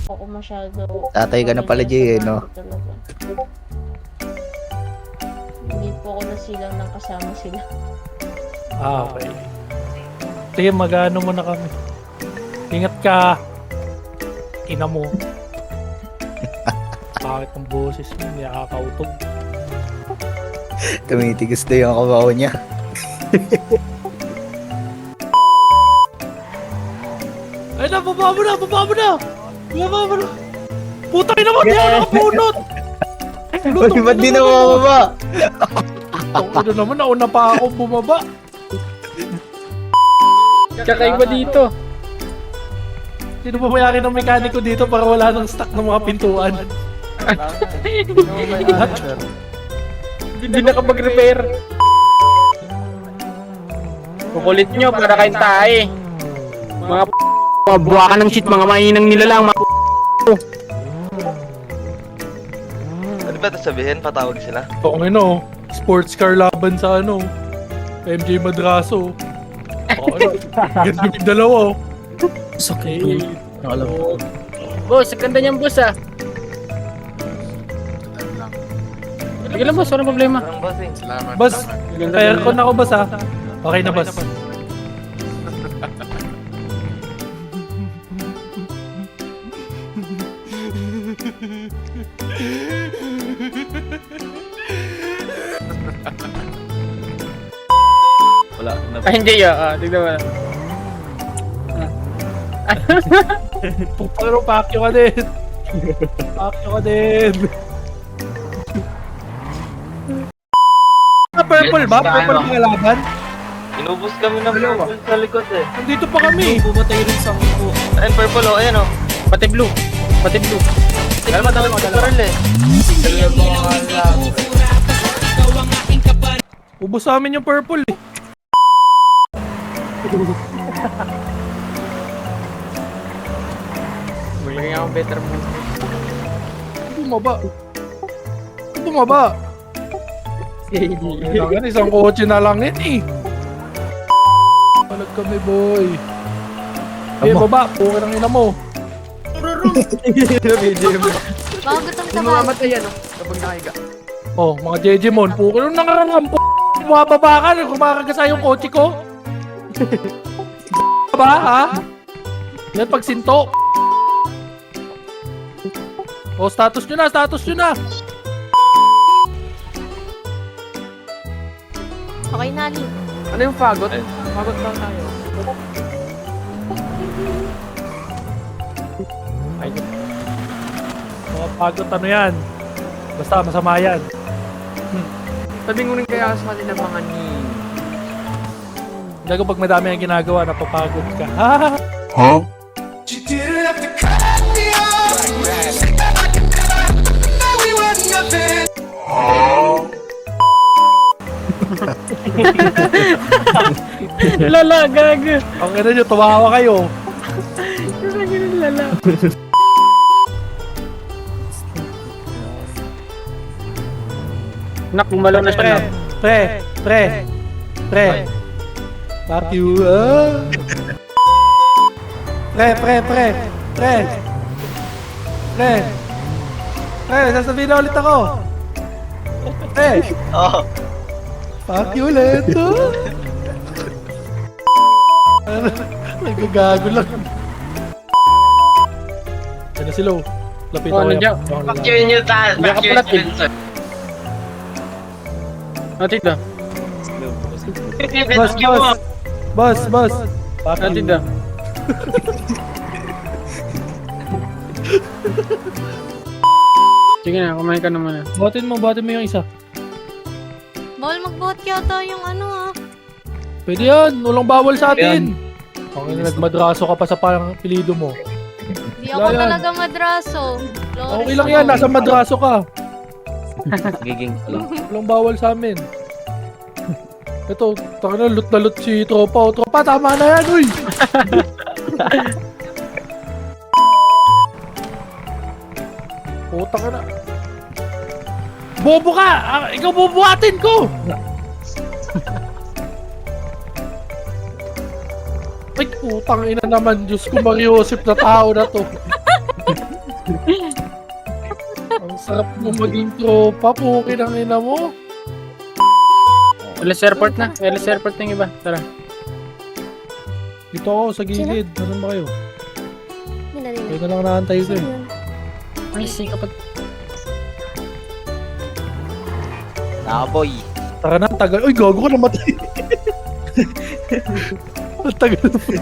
Ako masyado. Tatay ka na pala, Jay, no? Talaga. Hindi po ako nasilang ng kasama sila. Okay. Sige, mag-ano muna kami. Ingat ka. Ina mo. Bakit ang boses mo? Hindi nakakautog. Tumitigas na yung kabaw niya. Ay na, baba mo na! Baba mo na! Baba mo na! Putang ina mo! Di ako nakapunot! Uy, ba't di na mababa? Ito naman, nauna pa ako bumaba. Kakaiba dito. Sino ba mayari ng mekaniko dito para wala nang stock ng mga pintuan? Hindi nakapag-repair. Kukulit nyo para kayong tae. Mga buwakan ng shit, mga mainang nilalang. Ano ba ito sabihin? Patawag sila? Oo nga no, sports car laban sa ano, MJ Madraso. Oo, ganda yung dalawa. Sakit Eh, Boss, ang ganda niyan boss ah. Sige lang boss, walang problema. Parang bossing. Boss, aircon ako boss ha. Okay na boss. Wala. Ay hindi tignan mo na. Pero pakyo ka din. Pakyo ka din. Purple ba? Purple mga laban? Inubos kami ng purple sa likod eh. Nandito pa kami. Ayun, purple oh. Ayan oh. Pati blue. Pati blue. Dalawa purple eh. Ubus sa amin yung purple eh. Maglagay akong better move. Bumaba. Bumaba. Kailangan isang kotse na lang yan eh. Palag kami boy. Eh baba, puka ng ina mo. Bago tong Hindi mamamatay yan kapag nakahiga. Oh, mga Jejemon, puka nung nangarampo. Bumababa ka, kumakagasa yung kotse ko. Ba ha? Yan pagsinto. Oh, status nyo na, status nyo na. Okay na, Ali. Ano yung fagot? Fagot lang tayo. Ay, mga pagod ano yan. Basta masama yan. Sabi mo rin kaya sa kanila mga ni... Hindi ko pag madami ang ginagawa, napapagod ka. Ha? Huh? Lala, gago. Ang ina nyo, tumawa kayo. Lala. Nak, bumalo na siya. Pre. Fuck you. Pre, sasabihin na ulit ako. Pre. Oh. Fuck you ulit. Nagagago lang. Yan na sila. Lapit Oh, ako nandiyan. Fuck you in your taas. Hindi ka pala, Tid. Natid ah. Boss. Fuck Natid you. ah. Sige na, kumain ka naman ah. Batin mo yung isa. Bawal mag-vote yata yung ano Pwede yan, walang bawal sa atin. Ang nagmadraso ka pa sa parang pilido mo. Hindi ako Wala yan. talaga madraso. Okay lang yan, nasa madraso ka. Giging Walang bawal sa amin. Ito, taka na, loot na loot si Tropa. O, Tropa, tama na yan, uy! Puta ka na. Bobo ka! Ikaw bubuhatin ko! Ay, putang ina naman. Diyos ko, Mariosip na tao na to. Ang sarap mo maging tropa, pukin ang ina mo. LS Airport na. LS Airport na yung iba. Tara. Dito ako sa gilid. Nasaan ba kayo? Nila nila. Kaya na lang naantay ko eh. Ay, sikapat. Nakaboy. Tara na, tagal. Uy, gago ka namatay. Ang tagal na po